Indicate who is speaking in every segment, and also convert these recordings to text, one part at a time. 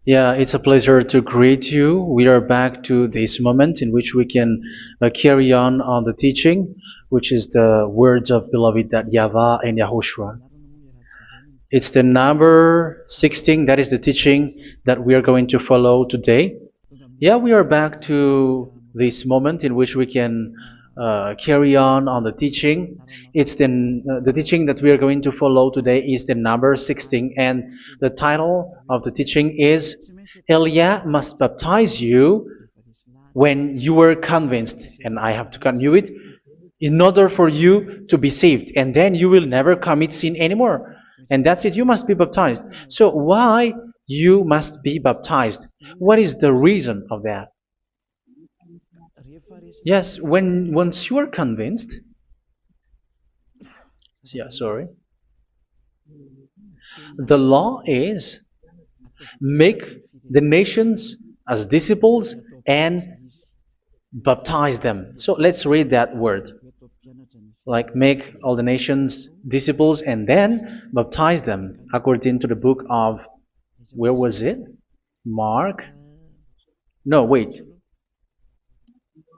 Speaker 1: Yeah, it's a pleasure to greet you. We are back to this moment in which we can carry on the teaching, which is the words of beloved that YAHVAH and YAHOSHUA. It's the number 16, that is the teaching that we are going to follow today. Yeah, we are back to this moment in which we can carry on the teaching. It's the teaching that we are going to follow today is the number 16, and the title of the teaching is Elia must baptize you when you were convinced, and I have to continue it, in order for you to be saved, and then you will never commit sin anymore. And that's it, you must be baptized. So why you must be baptized? What is the reason of that? Yes, once you are convinced, yeah, sorry, the law is make the nations as disciples and baptize them. So let's read that word. Like make all the nations disciples and then baptize them according to the book of, where was it? Mark? No, wait.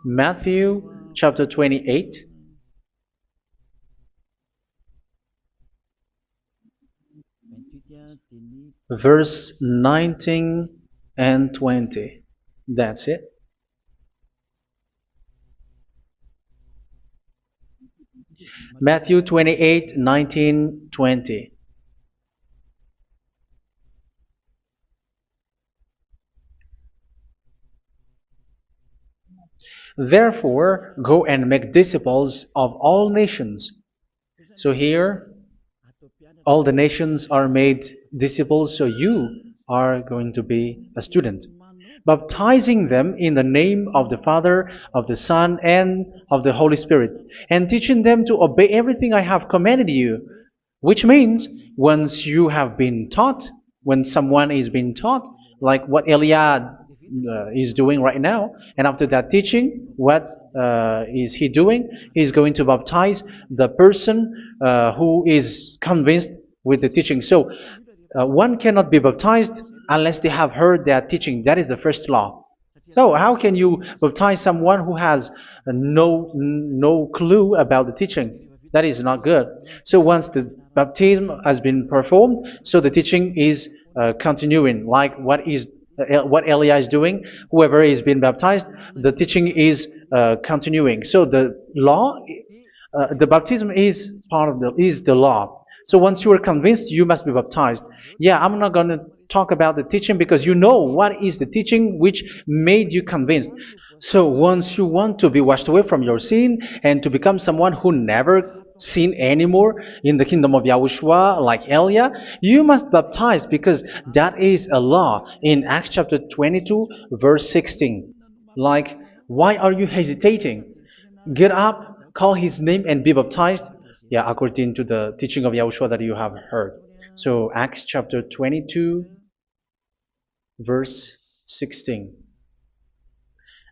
Speaker 1: Matthew chapter 28. Verse 19 and 20. That's it. Matthew 28, 19, 20. Therefore, go and make disciples of all nations. So here, all the nations are made disciples, so you are going to be a student. Baptizing them in the name of the Father, of the Son, and of the Holy Spirit, and teaching them to obey everything I have commanded you. Which means, once you have been taught, when someone is being taught, like what Elia is doing right now, and after that teaching, what is he doing? He's going to baptize the person who is convinced with the teaching. So one cannot be baptized unless they have heard that teaching. That is the first law. So how can you baptize someone who has no clue about the teaching? That is not good. So once the baptism has been performed, so the teaching is continuing, like what Elia is doing. Whoever is being baptized, the teaching is continuing. So the law, the baptism is part of the law. So once you are convinced, you must be baptized. Yeah, I'm not going to talk about the teaching because you know what is the teaching which made you convinced. So once you want to be washed away from your sin and to become someone who never sin anymore in the kingdom of Yahushua, like Elia, you must baptize because that is a law in Acts chapter 22, verse 16. Like, why are you hesitating? Get up, call his name, and be baptized. Yeah, according to the teaching of Yahushua that you have heard. So Acts chapter 22, verse 16.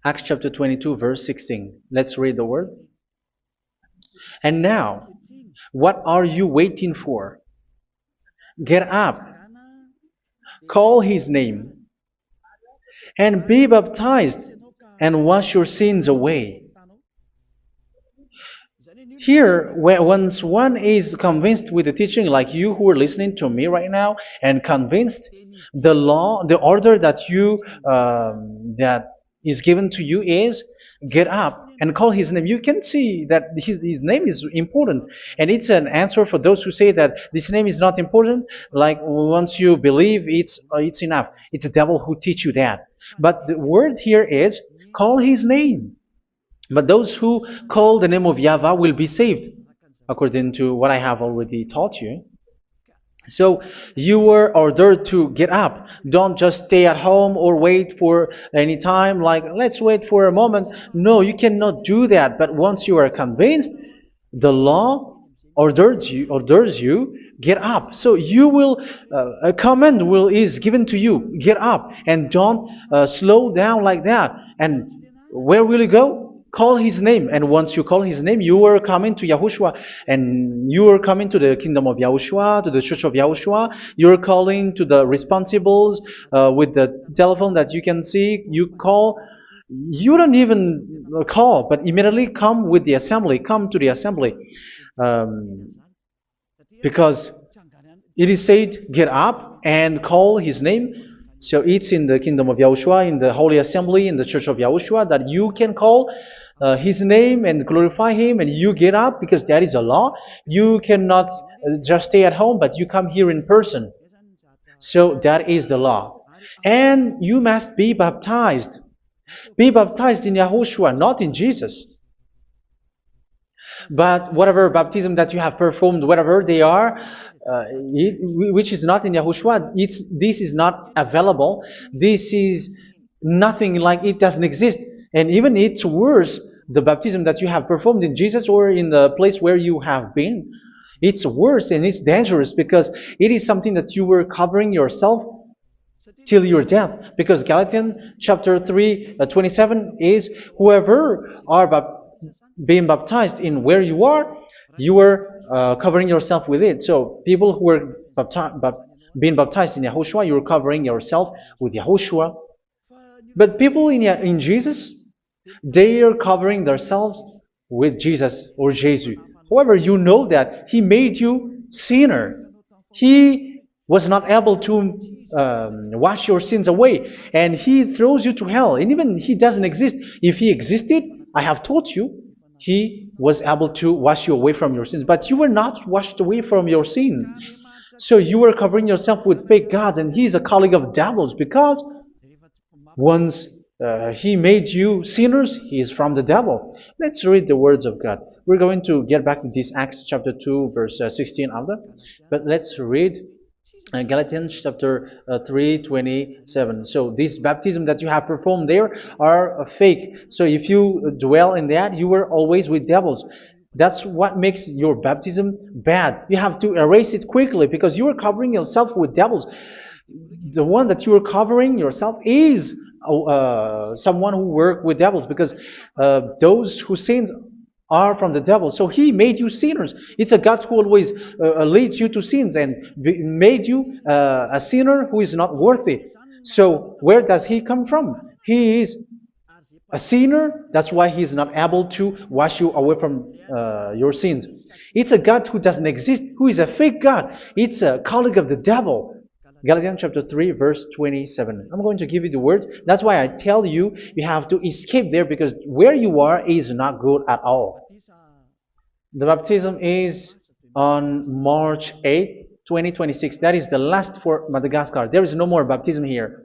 Speaker 1: Acts chapter 22, verse 16. Let's read the word. And now, what are you waiting for? Get up, call his name, and be baptized, and wash your sins away. Here, once one is convinced with the teaching, like you who are listening to me right now, and convinced, the law, the order that that is given to you is get up and call his name. You can see that his name is important, and it's an answer for those who say that this name is not important. Like once you believe, it's enough. It's the devil who teach you that. But the word here is call his name. But those who call the name of YAHVAH will be saved, according to what I have already taught you. So you were ordered to get up. Don't just stay at home or wait for any time, like let's wait for a moment. No, you cannot do that. But once you are convinced, the law orders you get up. So you will a command is given to you, get up, and don't slow down like that. And where will you go? Call his name, and once you call his name, you are coming to Yahushua, and you are coming to the kingdom of Yahushua, to the church of Yahushua. You're calling to the responsibles with the telephone that you can see. You call. You don't even call, but immediately come with the assembly. Come to the assembly, um, because it is said, "Get up and call his name." So it's in the kingdom of Yahushua, in the holy assembly, in the church of Yahushua, that you can call his name and glorify him, and you get up because that is a law. You cannot just stay at home, but you come here in person. So that is the law. And you must be baptized. Be baptized in Yahushua, not in Jesus. But whatever baptism that you have performed, whatever they are, which is not in Yahushua, this is not available. This is nothing, like it doesn't exist. And even it's worse, the baptism that you have performed in Jesus or in the place where you have been, it's worse and it's dangerous because it is something that you were covering yourself till your death. Because Galatians chapter 3, 27 is, whoever are being baptized in where you are covering yourself with it. So people who were being baptized in Yahushua, you're covering yourself with Yahushua. But people in Jesus, they are covering themselves with Jesus or Jesus. However, you know that He made you sinner. He was not able to wash your sins away, and He throws you to hell. And even He doesn't exist. If He existed, I have taught you, He was able to wash you away from your sins. But you were not washed away from your sins. So you were covering yourself with fake gods, and He's a colleague of devils, because once He made you sinners, He is from the devil. Let's read the words of God. We're going to get back to this Acts chapter 2, verse 16 after. But let's read Galatians chapter 3:27. So this baptism that you have performed there are fake. So if you dwell in that, you were always with devils. That's what makes your baptism bad. You have to erase it quickly because you are covering yourself with devils. The one that you are covering yourself is someone who works with devils, because those who sin are from the devil. So He made you sinners. It's a God who always leads you to sins and made you a sinner who is not worthy. So where does He come from? He is a sinner. That's why He is not able to wash you away from your sins. It's a God who doesn't exist, who is a fake God. It's a colleague of the devil. Galatians chapter 3, verse 27. I'm going to give you the words. That's why I tell you, you have to escape there, because where you are is not good at all. The baptism is on March 8, 2026. That is the last for Madagascar. There is no more baptism here.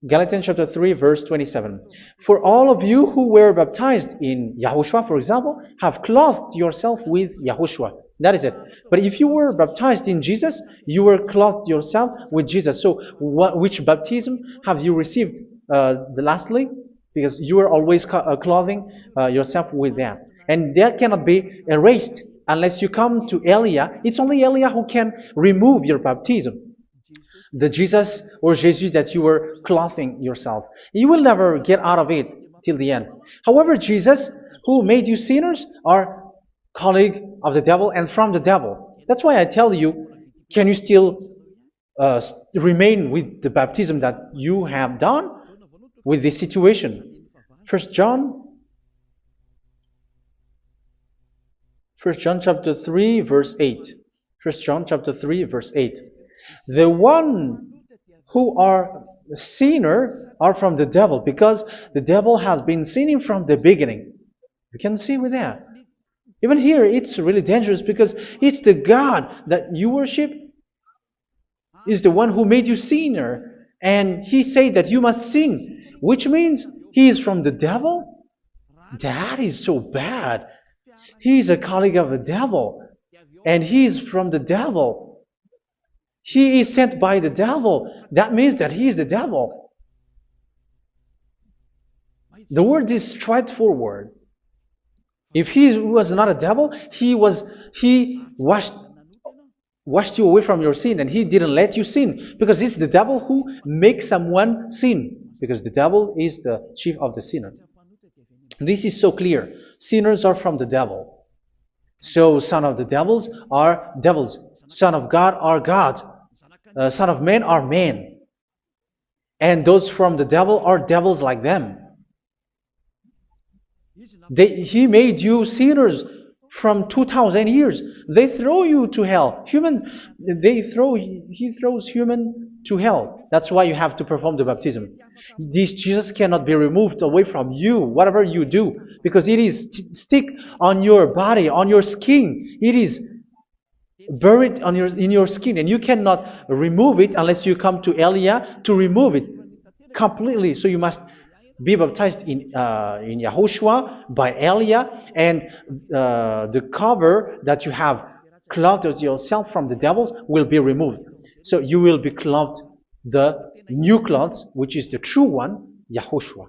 Speaker 1: Galatians chapter 3, verse 27. For all of you who were baptized in Yahushua, for example, have clothed yourself with Yahushua. That is it. But if you were baptized in Jesus, you were clothed yourself with Jesus. So which baptism have you received lastly? Because you are always clothing yourself with that. And that cannot be erased unless you come to Elia. It's only Elia who can remove your baptism. The Jesus or Jesus that you were clothing yourself. You will never get out of it till the end. However, Jesus, who made you sinners, are colleague of the devil and from the devil. That's why I tell you, can you still remain with the baptism that you have done with this situation? First John chapter 3, verse 8. First John chapter 3, verse 8. The one who are sinner are from the devil, because the devil has been sinning from the beginning. You can see with that. Even here, it's really dangerous, because it's the God that you worship is the one who made you sinner, and He said that you must sin, which means He is from the devil. That is so bad. He is a colleague of the devil, and He is from the devil. He is sent by the devil. That means that He is the devil. The word is straightforward. If He was not a devil, He washed you away from your sin, and He didn't let you sin, because it's the devil who makes someone sin, because the devil is the chief of the sinner. This is so clear. Sinners are from the devil. So son of the devils are devils. Son of God are gods. Son of men are men. And those from the devil are devils like them. He made you sinners from 2,000 years. They throw you to hell. He throws human to hell. That's why you have to perform the baptism. This Jesus cannot be removed away from you, whatever you do, because it is stick on your body, on your skin. It is buried in your skin, and you cannot remove it unless you come to Elia to remove it completely. So you must be baptized in YAHOSHUA by Elia, and the cover that you have clothed yourself from the devils will be removed. So you will be clothed the new clothes, which is the true one, YAHOSHUA.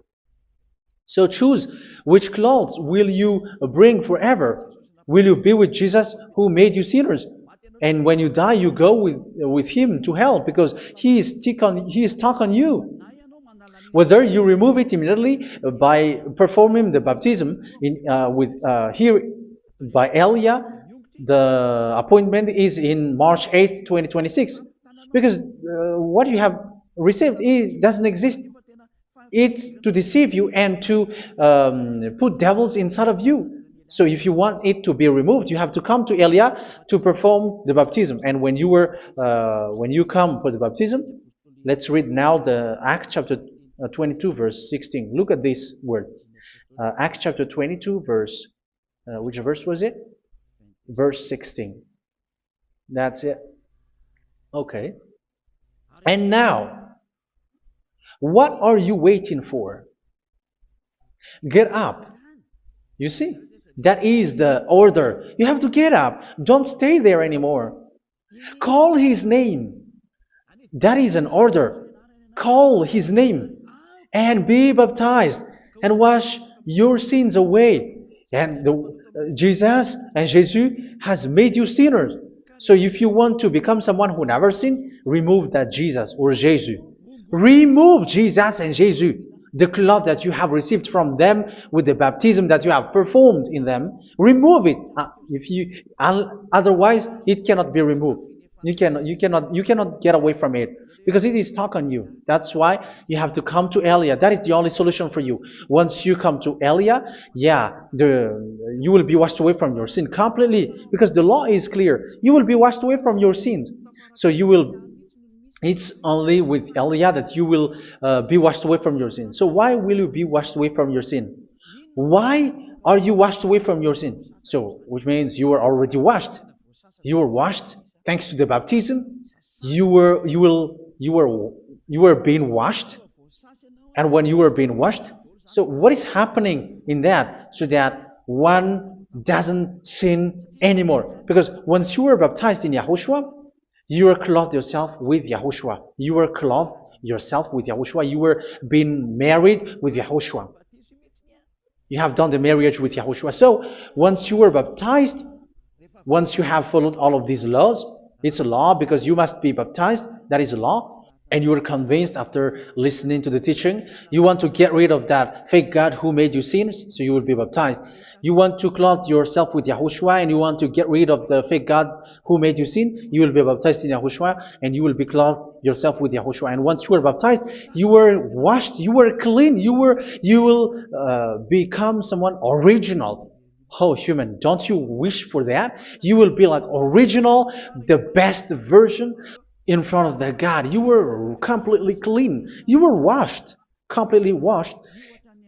Speaker 1: So choose which clothes will you bring forever. Will you be with Jesus who made you sinners? And when you die, you go with him to hell because he is stuck on you. Whether you remove it immediately by performing the baptism here by Elia, the appointment is in March 8, 2026. Because what you have received doesn't exist. It's to deceive you and to put devils inside of you. So if you want it to be removed, you have to come to Elia to perform the baptism. And when you come for the baptism, let's read now the Acts chapter 22 verse 16. Look at this word. Acts chapter 22 verse, which verse was it? Verse 16. That's it. Okay. And now, what are you waiting for? Get up. You see, that is the order. You have to get up. Don't stay there anymore. Call his name. That is an order. Call his name and be baptized and wash your sins away. And Jesus has made you sinners. So if you want to become someone who never sinned, remove that Jesus or Jesus. Remove Jesus and Jesus, the cloth that you have received from them with the baptism that you have performed in them. Remove it. Otherwise, it cannot be removed. You cannot get away from it because it is stuck on you. That's why you have to come to Elia. That is the only solution for you. Once you come to Elia, you will be washed away from your sin completely because the law is clear. You will be washed away from your sins. So it's only with Elia that you will be washed away from your sin. So why will you be washed away from your sin? Why are you washed away from your sin? So, which means you were already washed. You were washed thanks to the baptism. You were being washed. And when you were being washed, so what is happening in that? So that one doesn't sin anymore. Because once you were baptized in YAHOSHUA, you were clothed yourself with YAHOSHUA. You were clothed yourself with YAHOSHUA. You were being married with YAHOSHUA. You have done the marriage with YAHOSHUA. So once you were baptized, once you have followed all of these laws, it's a law because you must be baptized. That is a law. And you are convinced after listening to the teaching, you want to get rid of that fake God who made you sinners, so you will be baptized. You want to clothe yourself with YAHOSHUA and you want to get rid of the fake God who made you sin, you will be baptized in YAHOSHUA and you will be clothed yourself with YAHOSHUA. And once you are baptized, you were washed, you were clean, you will become someone original. Oh, human, don't you wish for that? You will be like original, the best version in front of the God. You were completely clean. You were washed, completely washed.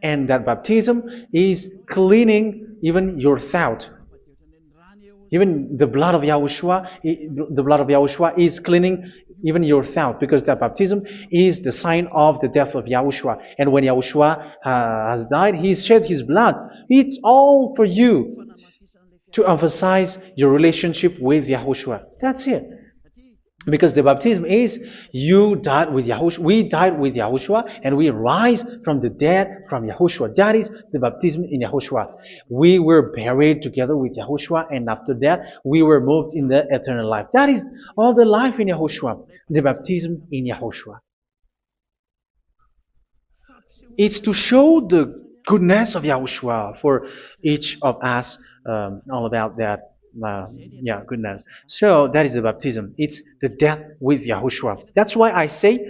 Speaker 1: And that baptism is cleaning even your thought. Even the blood of YAHOSHUA is cleaning even your thought, because that baptism is the sign of the death of YAHOSHUA. And when YAHOSHUA has died, he shed his blood. It's all for you to emphasize your relationship with YAHOSHUA. That's it. Because the baptism is you died with YAHOSHUA, we died with YAHOSHUA, and we rise from the dead from YAHOSHUA. That is the baptism in YAHOSHUA. We were buried together with YAHOSHUA, and after that we were moved in the eternal life. That is all the life in YAHOSHUA, the baptism in YAHOSHUA. It's to show goodness of Yahushua for each of us, all about that. Yeah, goodness. So that is the baptism. It's the death with Yahushua. That's why I say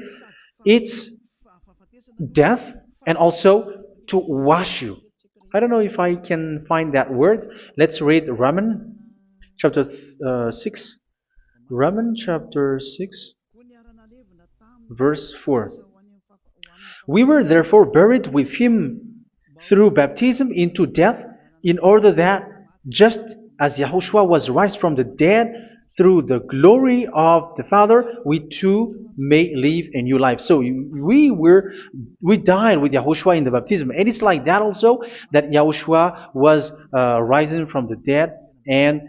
Speaker 1: it's death and also to wash you. I don't know if I can find that word. Let's read Romans chapter 6. Romans chapter 6, verse 4. We were therefore buried with him through baptism into death, in order that, just as Yahushua was raised from the dead through the glory of the Father, we too may live a new life. So we died with Yahushua in the baptism, and it's like that also that Yahushua was rising from the dead, and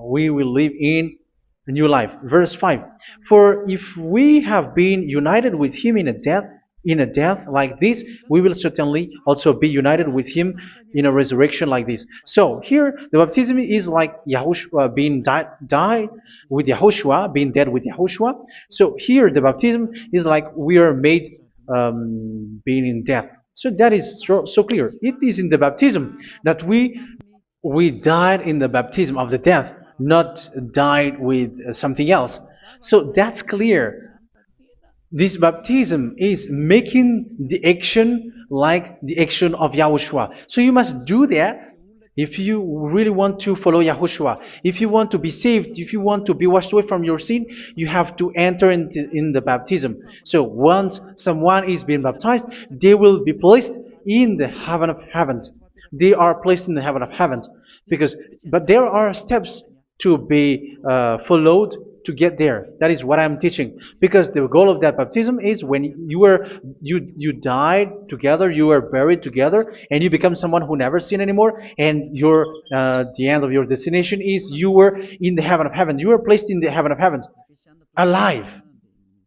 Speaker 1: we will live in a new life. Verse 5. For if we have been united with him in a death like this, we will certainly also be united with him in a resurrection like this. So here the baptism is like Yahushua being died with Yahushua, being dead with Yahushua. So here the baptism is like we are made being in death. So that is so clear. It is in the baptism that we died in the baptism of the death, not died with something else. So that's clear. This baptism is making the action like the action of Yahushua. So you must do that if you really want to follow Yahushua. If you want to be saved, if you want to be washed away from your sin, you have to enter in the baptism. So once someone is being baptized, they will be placed in the heaven of heavens. They are placed in the heaven of heavens, but there are steps to be followed to get there. That is what I'm teaching, because the goal of that baptism is when you died together, you were buried together, and you become someone who never sin anymore, and the end of your destination is you were in the heaven of heaven. You were placed in the heaven of heavens, alive.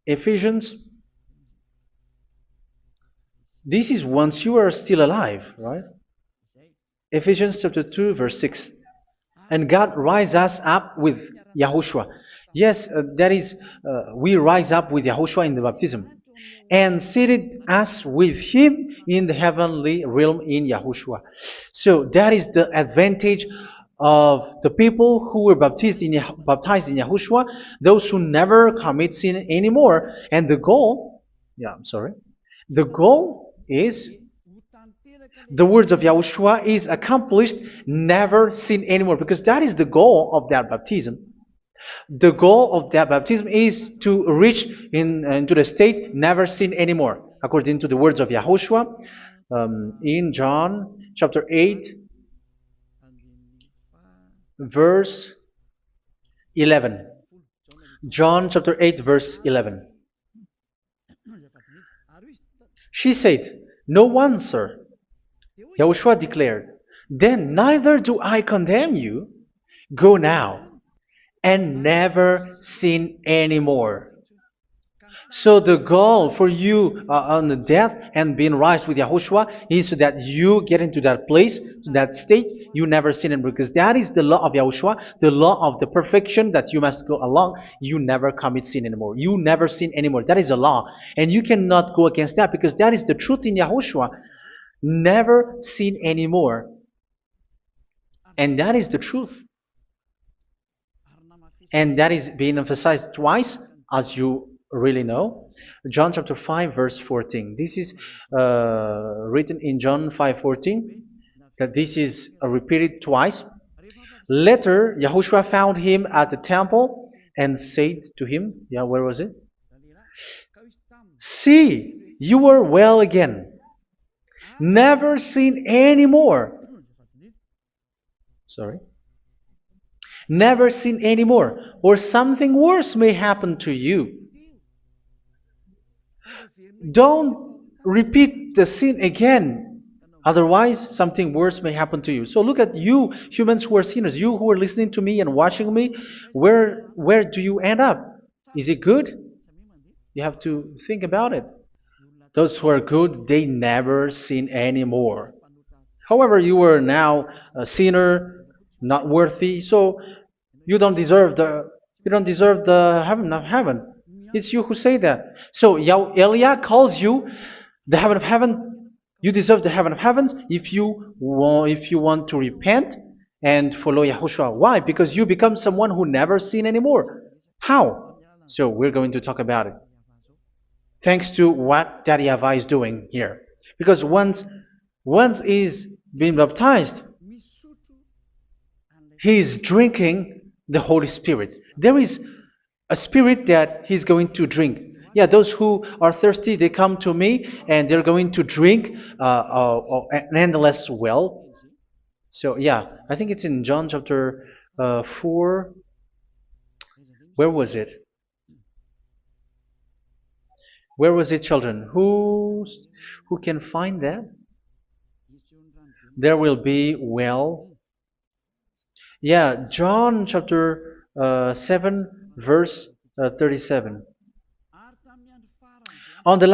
Speaker 1: Ephesians. This is once you are still alive, right? Ephesians chapter 2, verse 6. And God rise us up with Yahushua. Yes, that is, we rise up with Yahushua in the baptism. And seated us with him in the heavenly realm in Yahushua. So that is the advantage of the people who were baptized in Yahushua, those who never commit sin anymore. And the goal, the goal is the words of Yahushua is accomplished, never sin anymore, because that is the goal of that baptism. The goal of that baptism is to reach into the state never sin anymore, according to the words of Yahushua in John chapter 8, verse 11. John chapter 8, verse 11. She said, "No one, sir." Yahushua declared, "Then neither do I condemn you. Go now and never sin anymore." So the goal for you on the death and being raised with Yahushua is so that you get into that place, that state, you never sin anymore. Because that is the law of Yahushua, the law of the perfection that you must go along. You never commit sin anymore. You never sin anymore. That is a law. And you cannot go against that, because that is the truth in Yahushua. Never sin anymore. And that is the truth. And that is being emphasized twice, as you really know. John chapter 5, verse 14. This is written in John 5:14, that this is repeated twice. Later, Yahushua found him at the temple and said to him, where was it? "See, you are well again. Never sin anymore." Never sin anymore, or something worse may happen to you. Don't repeat the sin again. Otherwise, something worse may happen to you. So look at you, humans who are sinners, you who are listening to me and watching me. Where do you end up? Is it good? You have to think about it. Those who are good, they never sin anymore. However, you are now a sinner, not worthy, so you don't deserve the heaven of heaven. It's you who say that. So Eliah calls you the heaven of heaven You deserve the heaven of heavens if you want to repent and follow Yahushua. Why? Because you become someone who never sin anymore. How? So we're going to talk about it. Thanks to what Daddy YAHVAH is doing here. Because once he's been baptized, he is drinking the Holy Spirit. There is a spirit that he's going to drink. Yeah, those who are thirsty, they come to me and they're going to drink an endless well. So yeah, I think it's in John chapter 4. Where was it? Where was it, children? Who can find that? There will be well. Yeah, John chapter 7, verse 37. On the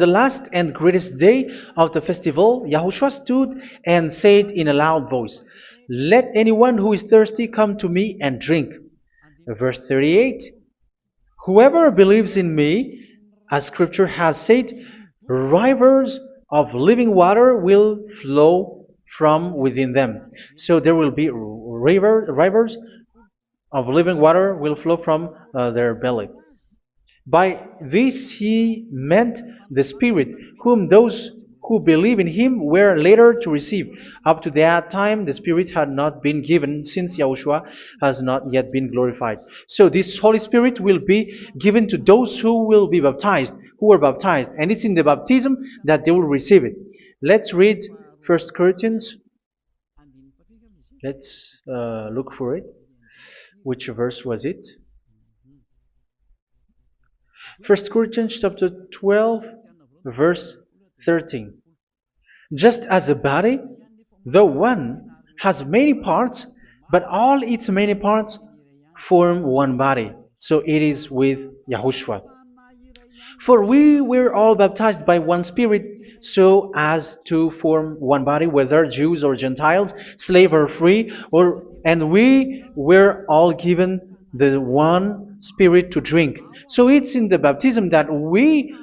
Speaker 1: last and greatest day of the festival, Yahushua stood and said in a loud voice, "Let anyone who is thirsty come to me and drink." Verse 38, "Whoever believes in me, as scripture has said, rivers of living water will flow from within them." So there will be rivers of living water will flow from their belly. By this he meant the Spirit, whom those who believe in him were later to receive. Up to that time, the Spirit had not been given, since Yahushua has not yet been glorified. So this Holy Spirit will be given to those who will be baptized, who were baptized, and it's in the baptism that they will receive it. Let's read 1 Corinthians. Let's look for it. Which verse was it? 1 Corinthians chapter 12, verse 13. Just as a body, though one, has many parts, but all its many parts form one body. So it is with Yahushua. For we were all baptized by one Spirit, so as to form one body, whether Jews or Gentiles, slave or free, and we were all given the one Spirit to drink. So it's in the baptism that we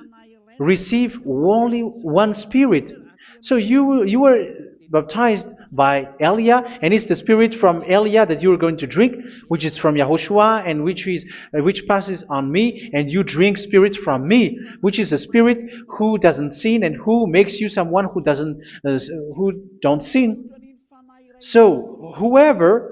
Speaker 1: receive only one Spirit. So you were baptized by Elia, and it's the Spirit from Elia that you are going to drink, which is from Yahushua, and which passes on me, and you drink Spirit from me, which is a Spirit who doesn't sin and who makes you someone who don't sin. So whoever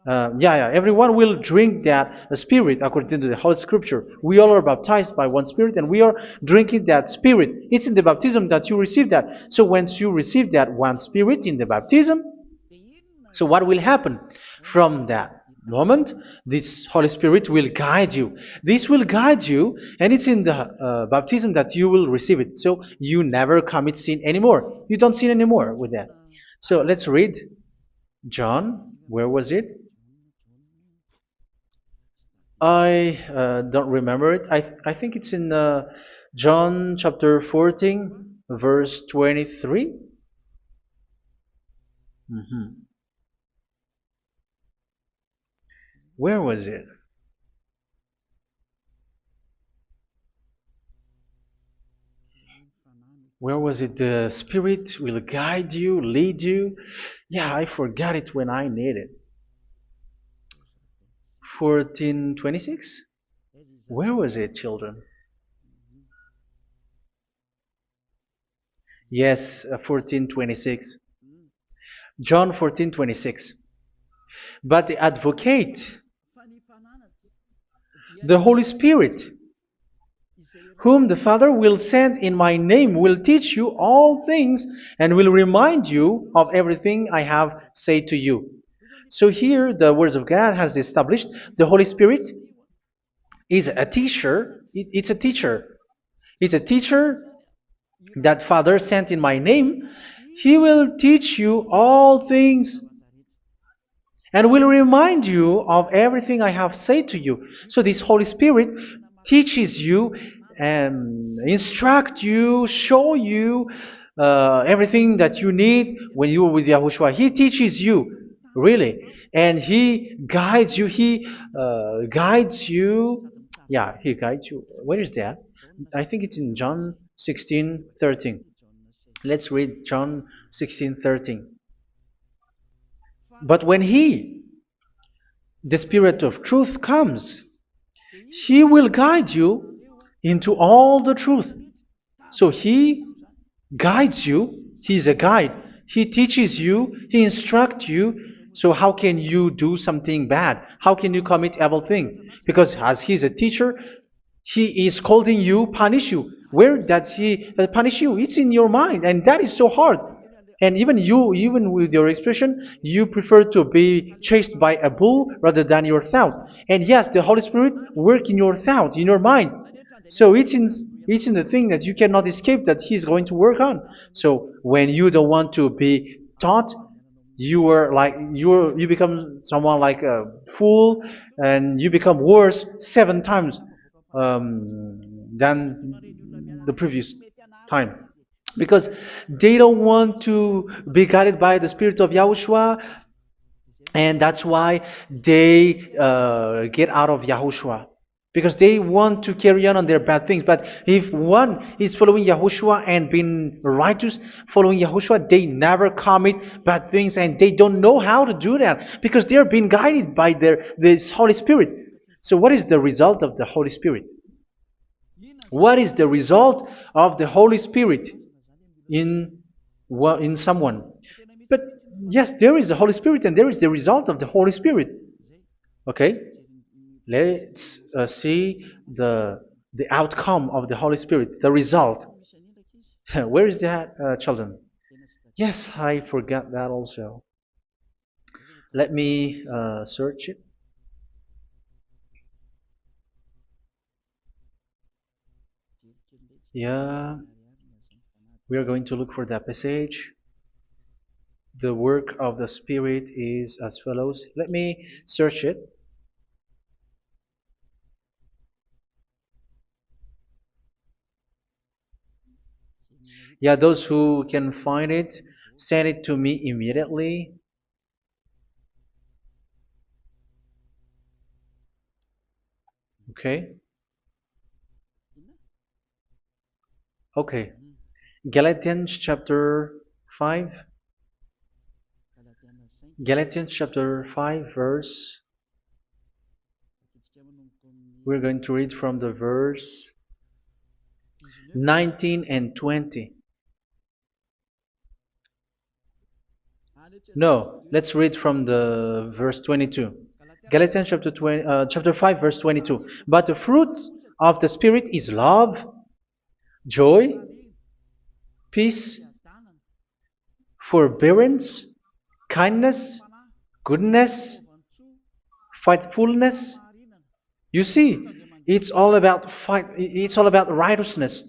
Speaker 1: everyone will drink that Spirit according to the Holy Scripture. We all are baptized by one Spirit, and we are drinking that Spirit. It's in the baptism that you receive that. So once you receive that one Spirit in the baptism, so what will happen? From that moment, this Holy Spirit will guide you. This will guide you, and it's in the baptism that you will receive it. So you never commit sin anymore. You don't sin anymore with that. So let's read John. Where was it? I don't remember it. I think it's in John chapter 14, verse 23. Where was it? Where was it? The Spirit will guide you, lead you. Yeah, I forgot it when I need it. 14:26? Where was it, children? Yes, 14:26. John 14:26. But the Advocate, the Holy Spirit, whom the Father will send in my name, will teach you all things and will remind you of everything I have said to you. So here the words of God has established the Holy Spirit is a teacher. It's a teacher. It's a teacher that Father sent in my name. He will teach you all things and will remind you of everything I have said to you. So this Holy Spirit teaches you and instruct you, show you everything that you need when you are with Yahushua. He teaches you, really. And He guides you. He guides you. Yeah, He guides you. Where is that? I think it's in John 16:13. Let's read John 16:13. But when He, the Spirit of truth, comes, He will guide you into all the truth. So He guides you. He's a guide. He teaches you. He instructs you. So how can you do something bad? How can you commit evil thing? Because as He's a teacher, He is scolding you, punish you. Where does He punish you? It's in your mind, and that is so hard. And even you, even with your expression, you prefer to be chased by a bull rather than your thought. And yes, the Holy Spirit work in your thought, in your mind. So it's in the thing that you cannot escape that He's going to work on. So when you don't want to be taught, you become someone like a fool, and you become worse 7 times than the previous time, because they don't want to be guided by the Spirit of Yahushua, and that's why they get out of Yahushua, because they want to carry on their bad things. But if one is following Yahushua and being righteous, following Yahushua, they never commit bad things, and they don't know how to do that because they are being guided by this Holy Spirit. So what is the result of the Holy Spirit? What is the result of the Holy Spirit in someone? But yes, there is the Holy Spirit, and there is the result of the Holy Spirit. Okay, let's see the outcome of the Holy Spirit, the result. Where is that, children? Yes, I forgot that also. Let me search it. Yeah, we are going to look for that passage. The work of the Spirit is as follows. Let me search it. Yeah, those who can find it, send it to me immediately. Okay. Okay. Galatians chapter 5. Galatians chapter 5 verse. We're going to read from the verse 19 and 20. No, let's read from the verse 22. Galatians chapter 5 verse 22. But the fruit of the Spirit is love, joy, peace, forbearance, kindness, goodness, faithfulness. You see, it's all about fight. It's all about righteousness,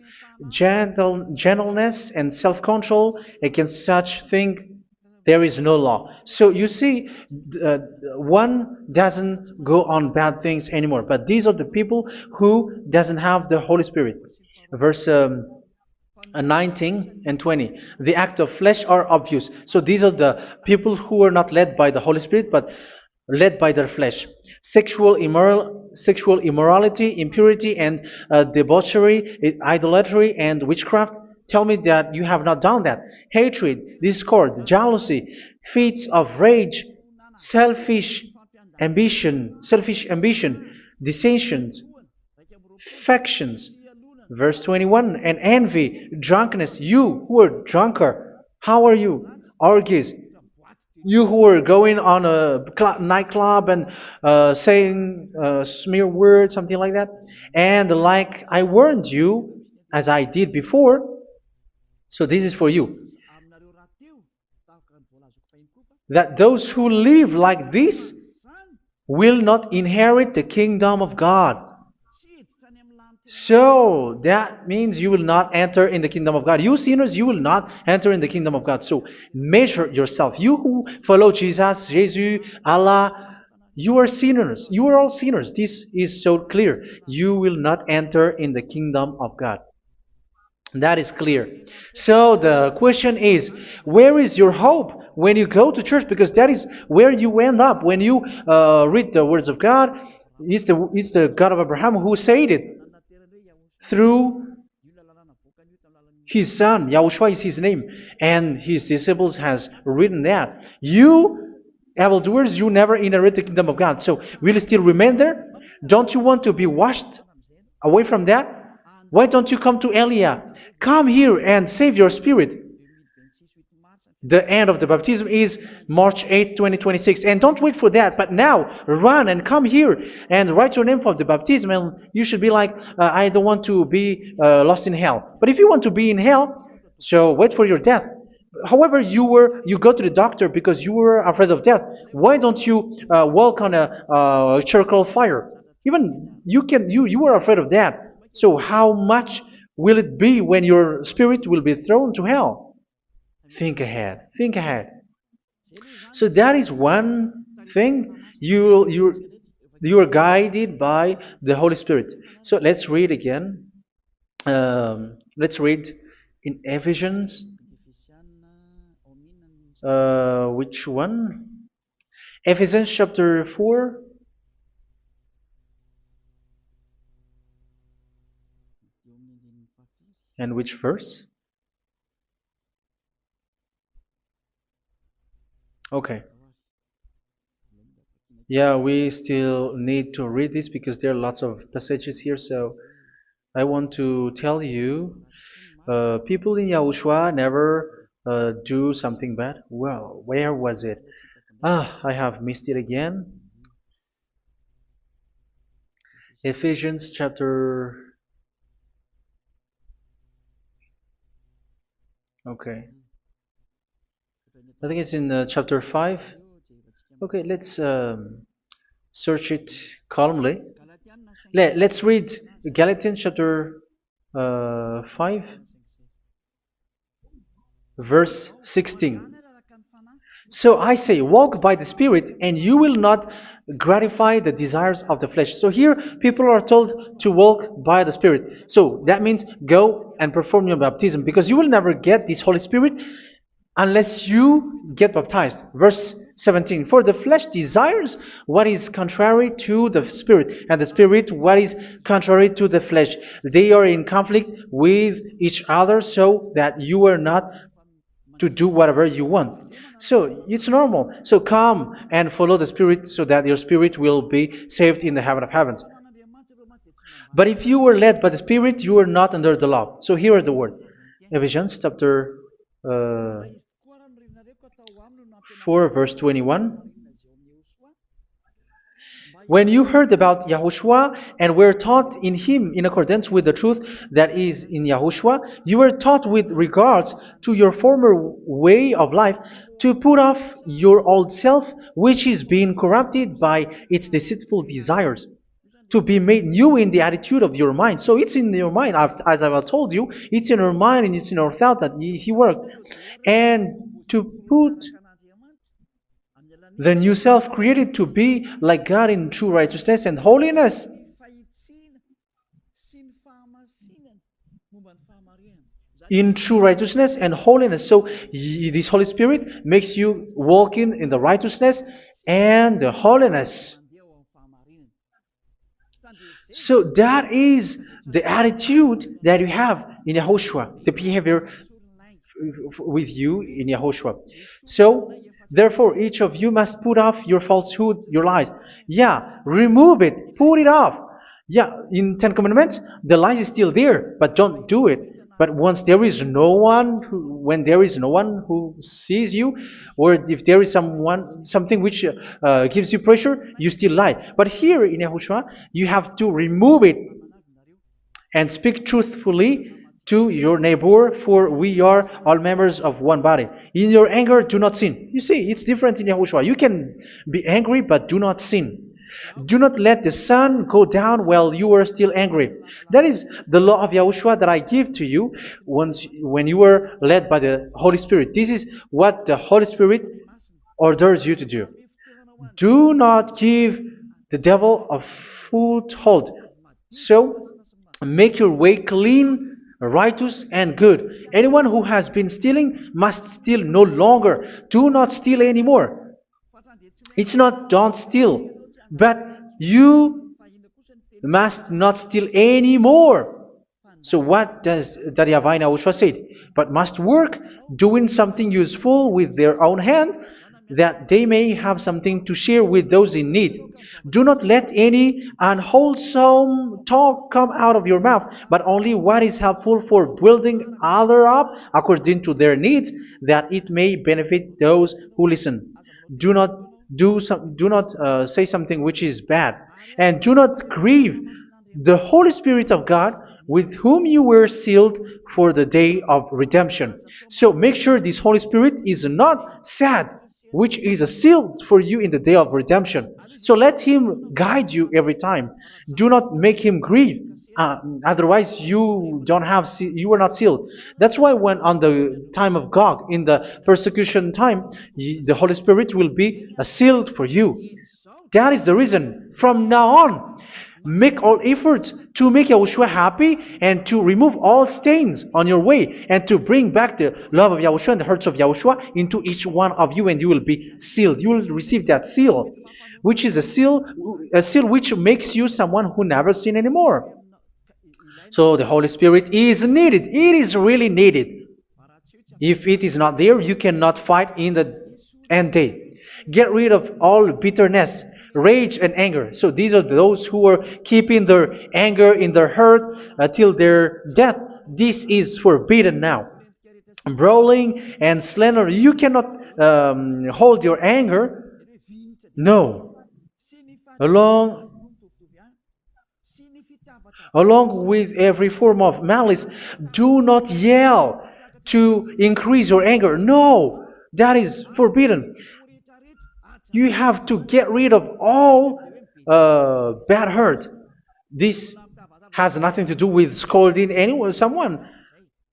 Speaker 1: gentleness, and self-control. Against such thing, there is no law. So you see, one doesn't go on bad things anymore. But these are the people who doesn't have the Holy Spirit. Verse 19 and 20. The act of flesh are obvious. So these are the people who are not led by the Holy Spirit, but led by their flesh. Sexual immorality, impurity, and debauchery, idolatry, and witchcraft. Tell me that you have not done that. Hatred, discord, jealousy, fits of rage, selfish ambition, dissensions, factions. Verse 21, and envy, drunkenness. You who are drunkard, how are you? Orgies. You who are going on a nightclub and saying smear words, something like that. And like I warned you, as I did before, so this is for you, that those who live like this will not inherit the kingdom of God. So that means you will not enter in the kingdom of God. You sinners, you will not enter in the kingdom of God. So measure yourself. You who follow Jesus, Allah, you are sinners. You are all sinners. This is so clear. You will not enter in the kingdom of God. That is clear. So the question is, where is your hope when you go to church? Because that is where you end up when you read the words of God. It's the God of Abraham who said it. Through His son, Yahushua is his name, and his disciples has written that. You, evildoers, you never inherit the kingdom of God. So, will you still remain there? Don't you want to be washed away from that? Why don't you come to Elia? Come here and save your spirit. The end of the baptism is March 8th, 2026. And don't wait for that, but now run and come here and write your name for the baptism. And you should be like, I don't want to be lost in hell. But if you want to be in hell, so wait for your death. However, you go to the doctor because you were afraid of death. Why don't you walk on a charcoal fire? Even you were afraid of that. So how much will it be when your spirit will be thrown to hell? Think ahead. Think ahead. So that is one thing. You are guided by the Holy Spirit. So let's read again. Let's read in Ephesians. Which one? Ephesians chapter 4. And which verse? Okay. Yeah, we still need to read this because there are lots of passages here. So I want to tell you, people in Yahushua never do something bad. Well, where was it? I have missed it again. Ephesians chapter. Okay. I think it's in chapter 5. Okay, let's search it calmly. Let's read Galatians chapter 5, verse 16. So I say, walk by the Spirit, and you will not gratify the desires of the flesh. So here, people are told to walk by the Spirit. So that means go and perform your baptism, because you will never get this Holy Spirit unless you get baptized. Verse 17. For the flesh desires what is contrary to the Spirit, and the Spirit what is contrary to the flesh. They are in conflict with each other, so that you are not to do whatever you want. So it's normal. So come and follow the Spirit so that your spirit will be saved in the heaven of heavens. But if you were led by the Spirit, you are not under the law. So here is the word. Ephesians chapter 4 verse 21. When you heard about Yahushua and were taught in him in accordance with the truth that is in Yahushua, you were taught with regards to your former way of life to put off your old self, which is being corrupted by its deceitful desires, to be made new in the attitude of your mind. So it's in your mind, as I've told you, it's in your mind and it's in your thought that he worked. And to put the new self created to be like God in true righteousness and holiness. In true righteousness and holiness. So this Holy Spirit makes you walk in the righteousness and the holiness. So that is the attitude that you have in Yahushua, the behavior with you in Yahushua. So therefore, each of you must put off your falsehood, your lies. Yeah, remove it, put it off. Yeah, in Ten Commandments, the lies is still there, but don't do it. But once there is no one, when there is no one who sees you, or if there is something which gives you pressure, you still lie. But here in Yahushua, you have to remove it and speak truthfully to your neighbor, for we are all members of one body. In your anger, do not sin. You see, it's different in Yahushua. You can be angry, but do not sin. Do not let the sun go down while you are still angry. That is the law of Yahushua that I give to you when you were led by the Holy Spirit. This is what the Holy Spirit orders you to do. Do not give the devil a foothold. So, make your way clean, righteous, and good. Anyone who has been stealing must steal no longer. Do not steal anymore. It's not don't steal, but you must not steal anymore. So what does Daddy Avai Yahushua say? But must work doing something useful with their own hand, that they may have something to share with those in need. Do not let any unwholesome talk come out of your mouth, but only what is helpful for building others up according to their needs, that it may benefit those who listen. Do not do not say something which is bad, and do not grieve the Holy Spirit of God, with whom you were sealed for the day of redemption. So make sure this Holy Spirit is not sad, which is a seal for you in the day of redemption. So let Him guide you every time. Do not make Him grieve. Otherwise, you don't have you are not sealed. That's why when on the time of God, in the persecution time, the Holy Spirit will be sealed for you. That is the reason. From now on, make all efforts to make Yahushua happy and to remove all stains on your way and to bring back the love of Yahushua and the hearts of Yahushua into each one of you, and you will be sealed. You will receive that seal, which is a seal which makes you someone who never sin anymore. So the Holy Spirit is needed. It is really needed. If it is not there, you cannot fight in the end day. Get rid of all bitterness, rage, and anger. So these are those who are keeping their anger in their heart till their death. This is forbidden now. Brawling and slander. You cannot hold your anger. No. Along Along with every form of malice, do not yell to increase your anger. No, that is forbidden. You have to get rid of all bad hurt. This has nothing to do with scolding anyone, someone.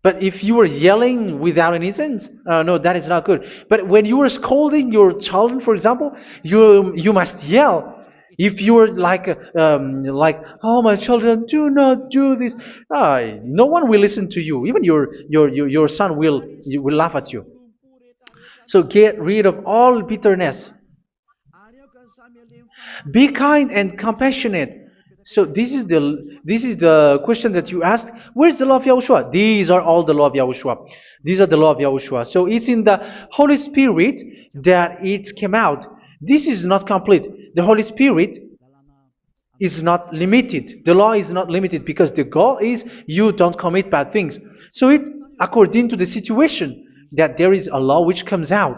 Speaker 1: But if you are yelling without any sense, no, that is not good. But when you are scolding your children, for example, you must yell. If you are like, oh my children, do not do this, no one will listen to you. Even your son will laugh at you. So get rid of all bitterness. Be kind and compassionate. So this is the question that you asked. Where's the law of Yahushua? These are all the law of Yahushua. These are the law of Yahushua. So it's in the Holy Spirit that it came out. This is not complete. The Holy Spirit is not limited. The law is not limited because the goal is you don't commit bad things. So it according to the situation that there is a law which comes out,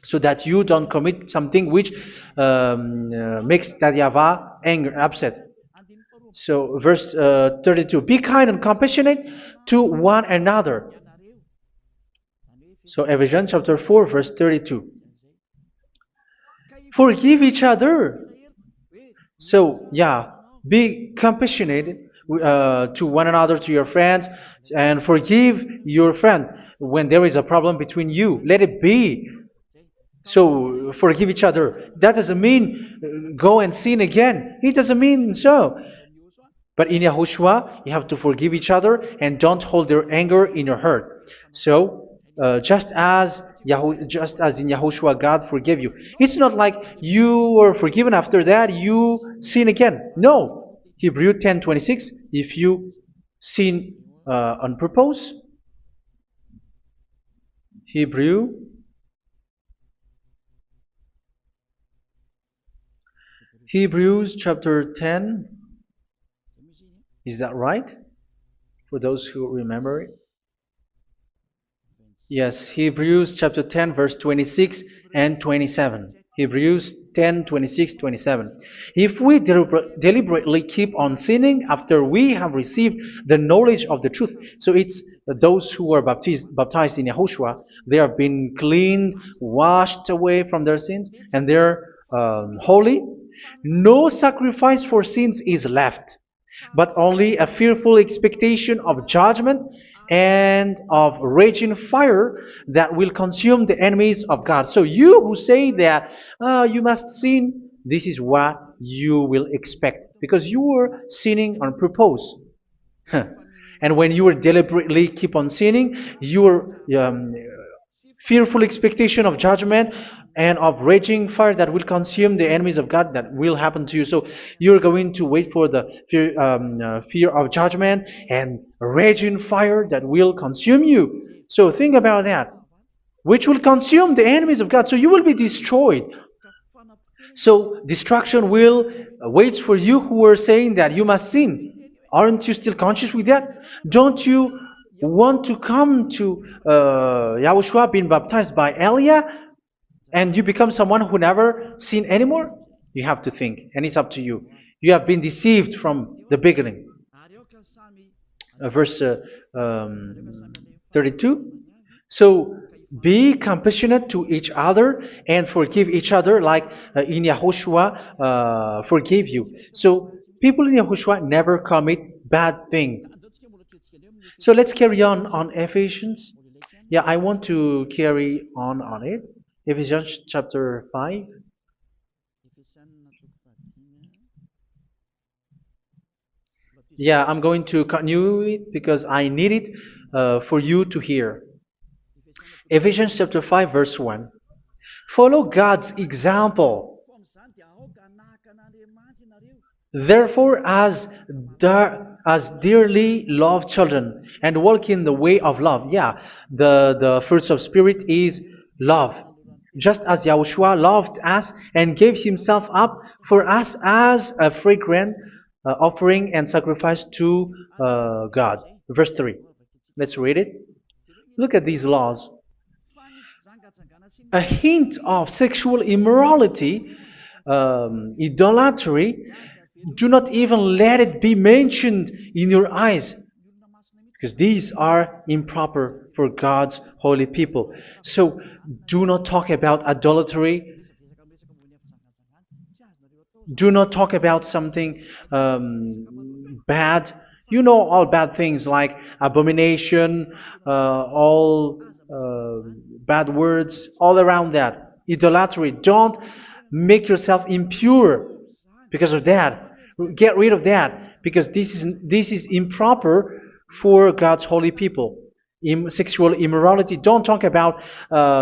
Speaker 1: so that you don't commit something which makes that YAHVAH anger, upset. So verse 32, be kind and compassionate to one another. So Ephesians chapter 4 verse 32. Forgive each other. So yeah, be compassionate to one another, to your friends, and forgive your friend when there is a problem between you. Let it be. So forgive each other. That doesn't mean go and sin again. It doesn't mean so. But in Yahushua, you have to forgive each other and don't hold your anger in your heart. So just as in Yahushua, God forgave you. It's not like you were forgiven after that you sin again. No. Hebrew 10:26. If you sin on purpose, Hebrews chapter 10. Is that right? For those who remember it. Yes, Hebrews chapter 10 verse 26 and 27. Hebrews 10, 26, 27. If we deliberately keep on sinning after we have received the knowledge of the truth, so it's those who are baptized in Yahushua, they have been cleaned, washed away from their sins, and they're holy. No sacrifice for sins is left, but only a fearful expectation of judgment and of raging fire that will consume the enemies of God. So you who say that you must sin, this is what you will expect, because you were sinning on purpose. And when you deliberately keep on sinning, you are fearful expectation of judgment and of raging fire that will consume the enemies of God that will happen to you. So you're going to wait for the fear of judgment and raging fire that will consume you. So think about that, which will consume the enemies of God. So you will be destroyed. So destruction will wait for you who were saying that you must sin. Aren't you still conscious with that? Don't you want to come to Yahushua being baptized by Elia and you become someone who never sinned anymore? You have to think, and it's up to you. You have been deceived from the beginning. Verse 32. So be compassionate to each other and forgive each other like in Yahushua forgave you. So people in Yahushua never commit bad thing. So let's carry on Ephesians. Yeah, I want to carry on it. Ephesians chapter 5. Yeah, I'm going to continue it because I need it for you to hear. Ephesians chapter 5 verse 1. Follow God's example. Therefore, as dearly loved children, and walk in the way of love. Yeah, the fruits of spirit is love. Just as Yahushua loved us and gave himself up for us as a fragrant offering and sacrifice to God. Verse 3. Let's read it. Look at these laws. A hint of sexual immorality, idolatry, do not even let it be mentioned in your eyes, because these are improper for God's holy people. So do not talk about idolatry. Do not talk about something bad. You know all bad things like abomination, all bad words, all around that. Idolatry. Don't make yourself impure because of that. Get rid of that because this is improper for God's holy people. Sexual immorality. Don't talk about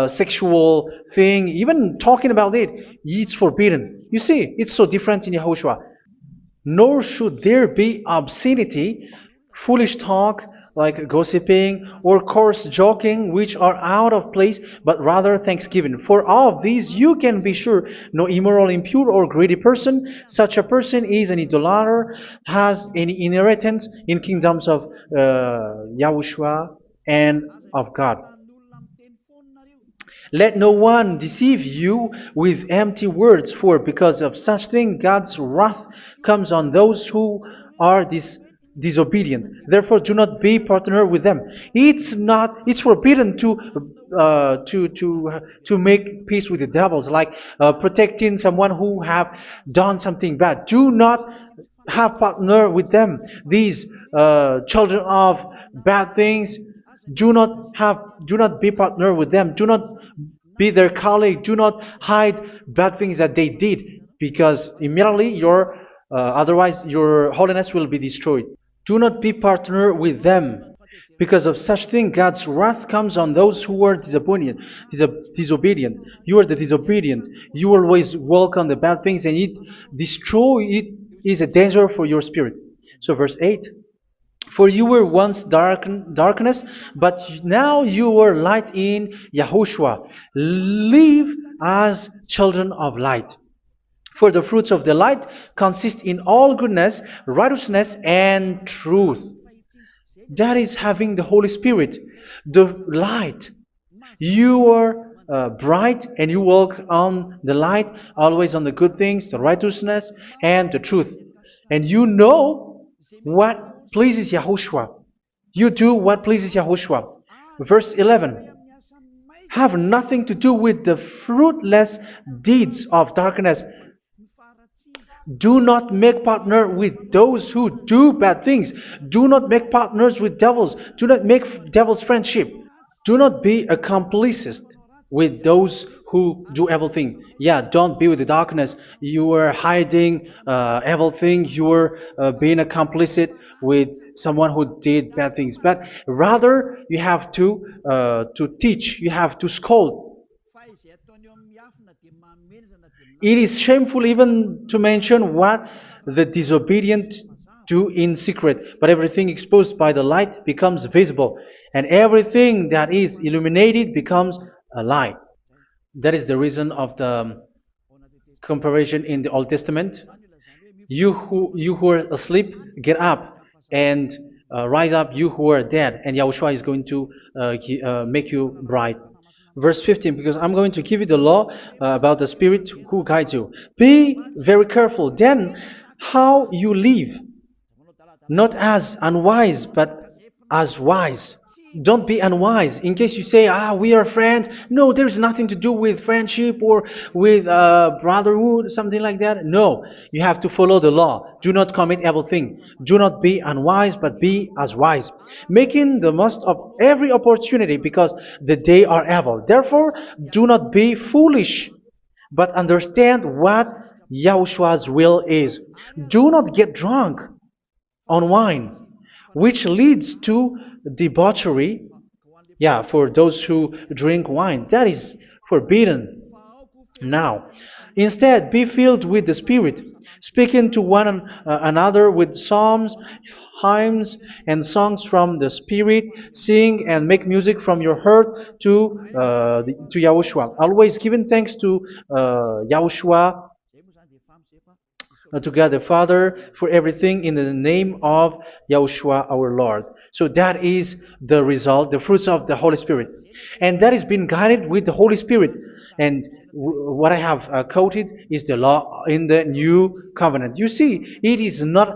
Speaker 1: sexual thing. Even talking about it, it's forbidden. You see, it's so different in Yahushua. Nor should there be obscenity, foolish talk like gossiping or coarse joking, which are out of place, but rather thanksgiving. For of these you can be sure: no immoral, impure, or greedy person, such a person is an idolater, has any inheritance in kingdoms of Yahushua and of God. Let no one deceive you with empty words, for because of such thing God's wrath comes on those who are disobedient. Therefore, do not be partner with them. It's forbidden to make peace with the devils, like protecting someone who have done something bad. Do not have partner with them. These children of bad things. Do not be partner with them. Do not be their colleague. Do not hide bad things that they did, because immediately otherwise your holiness will be destroyed. Do not be partner with them. Because of such thing, God's wrath comes on those who are disobedient. You are the disobedient. You always walk on the bad things, and it is a danger for your spirit. So verse 8. For you were once darkness, but now you are light in Yahushua. Live as children of light. For the fruits of the light consist in all goodness, righteousness, and truth. That is having the Holy Spirit, the light. You are bright and you walk on the light, always on the good things, the righteousness, and the truth. And you know what pleases Yahushua. You do what pleases Yahushua. Verse 11. Have nothing to do with the fruitless deeds of darkness. Do not make partner with those who do bad things. Do not make partners with devils. Do not make devils friendship. Do not be accomplices with those who do evil things. Yeah, don't be with the darkness. You are hiding evil things. You are being a complicit with someone who did bad things, but rather you have to teach, you have to scold. It is shameful even to mention what the disobedient do in secret, but everything exposed by the light becomes visible, and everything that is illuminated becomes a light. That is the reason of the comparison in the Old Testament. You who are asleep, get up and rise up, you who are dead, and Yahushua is going to make you bright. Verse 15, because I'm going to give you the law about the Spirit who guides you. Be very careful then how you live, not as unwise, but as wise. Don't be unwise. In case you say, we are friends. No, there's nothing to do with friendship or with brotherhood, something like that. No, you have to follow the law. Do not commit evil thing. Do not be unwise, but be as wise, making the most of every opportunity, because the day are evil. Therefore, do not be foolish, but understand what Yahushua's will is. Do not get drunk on wine, which leads to debauchery. Yeah, for those who drink wine, that is forbidden now. Instead, be filled with the Spirit, speaking to one another with psalms, hymns, and songs from the Spirit. Sing and make music from your heart to Yahushua. Always giving thanks to Yahushua, to God the Father, for everything in the name of Yahushua our Lord. So that is the result, the fruits of the Holy Spirit. And that is being guided with the Holy Spirit. And what I have quoted is the law in the new covenant. You see, it is not,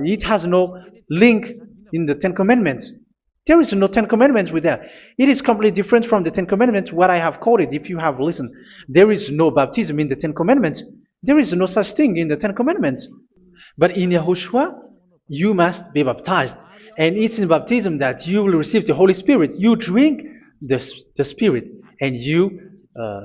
Speaker 1: it has no link in the Ten Commandments. There is no Ten Commandments with that. It is completely different from the Ten Commandments, what I have quoted, if you have listened. There is no baptism in the Ten Commandments. There is no such thing in the Ten Commandments. But in Yahushua, you must be baptized. And it's in baptism that you will receive the Holy Spirit. You drink the Spirit, and you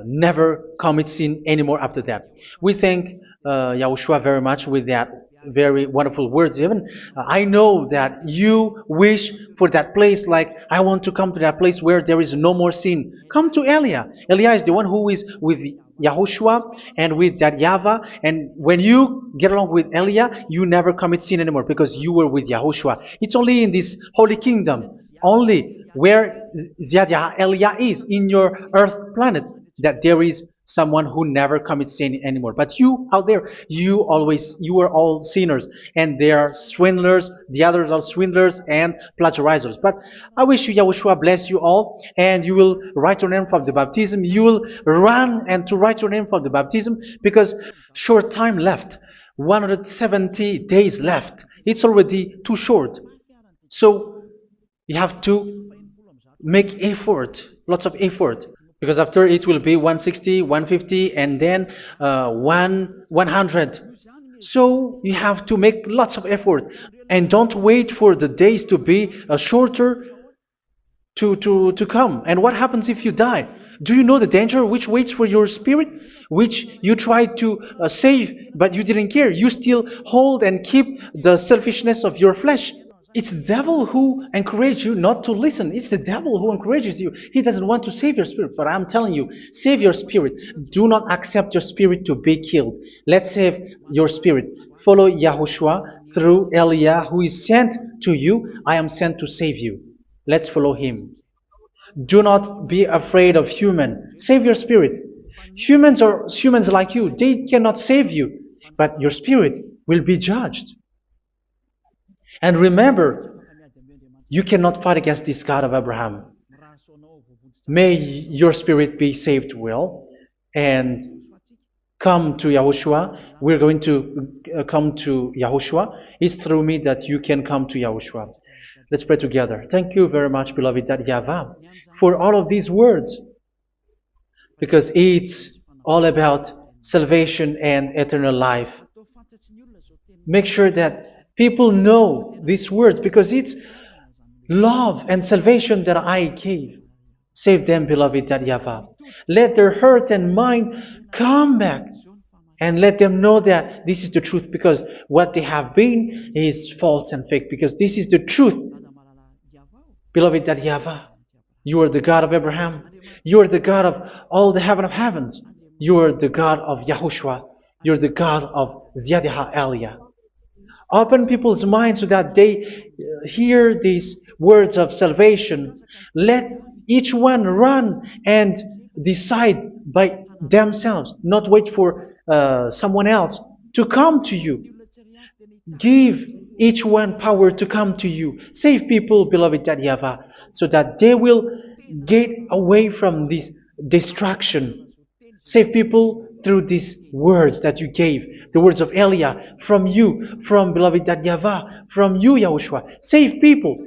Speaker 1: never commit sin anymore after that. We thank Yahushua very much with that very wonderful words. Even I know that you wish for that place, like I want to come to that place where there is no more sin. Come to Elia. Elia is the one who is with Yahushua and with that YAHVAH, and when you get along with Elia, you never commit sin anymore because you were with Yahushua. It's only in this holy kingdom, only where Elia is, in your earth planet, that there is someone who never commits sin anymore. But you out there, you are all sinners, and they are swindlers, the others are swindlers and plagiarizers. But I wish you, Yahushua, bless you all, and you will write your name for the baptism. You will run and to write your name for the baptism, because short time left, 170 days left. It's already too short. So you have to make effort, lots of effort, because after it will be 160, 150, and then 100. So you have to make lots of effort, and don't wait for the days to be shorter to come. And what happens if you die? Do you know the danger which waits for your spirit, which you tried to save, but you didn't care? You still hold and keep the selfishness of your flesh. It's the devil who encourages you not to listen. It's the devil who encourages you. He doesn't want to save your spirit. But I'm telling you, save your spirit. Do not accept your spirit to be killed. Let's save your spirit. Follow Yahushua through Elia, who is sent to you. I am sent to save you. Let's follow him. Do not be afraid of human. Save your spirit. Humans are humans like you. They cannot save you. But your spirit will be judged. And remember, you cannot fight against this God of Abraham. May your spirit be saved well and come to Yahushua. We're going to come to Yahushua. It's through me that you can come to Yahushua. Let's pray together. Thank you very much, beloved YAHVAH, for all of these words, because it's all about salvation and eternal life. Make sure that people know these words, because it's love and salvation that I gave. Save them, beloved YAHVAH. Let their heart and mind come back and let them know that this is the truth, because what they have been is false and fake, because this is the truth. Beloved, that YAHVAH, you are the God of Abraham. You are the God of all the heaven of heavens. You are the God of YAHOSHUA. You are the God of Ziyadiha Aliyah. Open people's minds so that they hear these words of salvation. Let each one run and decide by themselves, not wait for someone else to come to you. Give each one power to come to you. Save people, beloved YAHVAH, so that they will get away from this distraction. Save people through these words that you gave, the words of Elia, from you, from beloved YAHVAH, from you, Yahushua. Save people.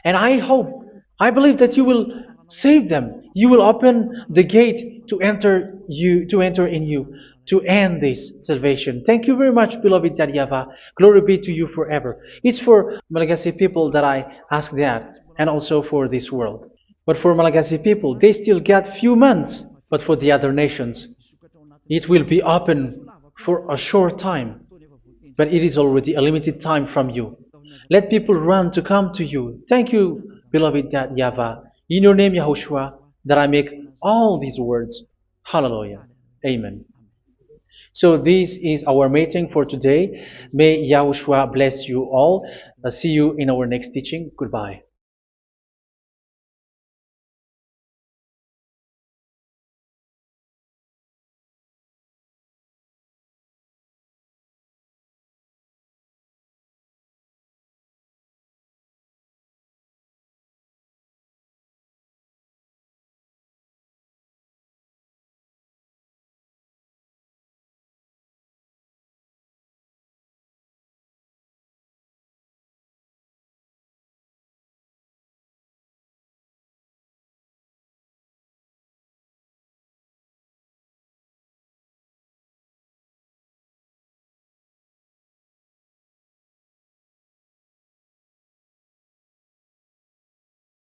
Speaker 1: And I believe that you will save them. You will open the gate to enter in you, to end this salvation. Thank you very much, beloved YAHVAH. Glory be to you forever. It's for Malagasy people that I ask that, and also for this world. But for Malagasy people, they still get few months. But for the other nations, it will be open for a short time. But it is already a limited time from you. Let people run to come to you. Thank you, beloved YAHVAH. In your name, Yahushua, that I make all these words. Hallelujah. Amen. So this is our meeting for today. May Yahushua bless you all. See you in our next teaching. Goodbye.